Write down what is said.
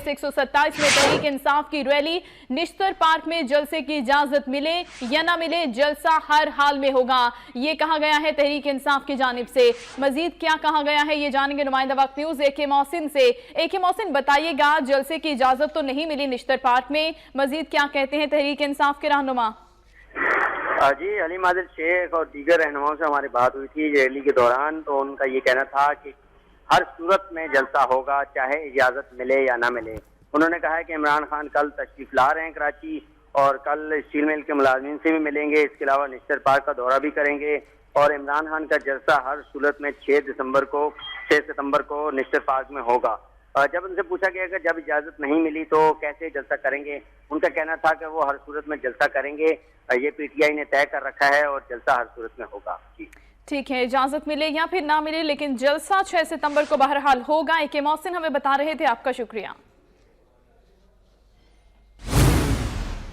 PS 127 में तहरीक इंसाफ की rally, Nishtar park में जलसे की इजाजत मिले या ना मिले, जलसा हर हाल में होगा, ये कहा गया है तहरीक इंसाफ की जानिब से। मजीद क्या कहा गया है ये जानेंगे नुमाइंदा वक्त न्यूज AK मोहसिन से। AK मोहसिन, बताइएगा, जलसे की इजाजत तो नहीं मिली निश्तर पार्क में, मजीद क्या कहते हैं तहरीक इंसाफ के रहनुमा? जी, हलीम आदिल शेख और दीगर रहनुमाओं से हमारी बात हुई थी रैली के दौरान, तो उनका ये कहना था कि हर सूरत में जलसा होगा, चाहे इजाज़त मिले या ना मिले। उन्होंने कहा है कि इमरान खान कल तशरीफ ला रहे हैं कराची और कल स्टील मिल के मुलाजमीन से भी मिलेंगे, इसके अलावा निश्तर पार्क का दौरा भी करेंगे और इमरान खान का जलसा हर सूरत में 6 सितंबर को निश्तर पार्क में होगा। जब उनसे पूछा गया कि जब इजाजत नहीं मिली तो कैसे जलसा करेंगे, उनका कहना था कि वो हर सूरत में जलसा करेंगे, ये PTI ने तय कर रखा है और जलसा हर सूरत में होगा। जी ठीक है, इजाजत मिले या फिर ना मिले लेकिन जलसा 6 सितंबर को बहरहाल होगा। AK मोहसिन हमें बता रहे थे, आपका शुक्रिया।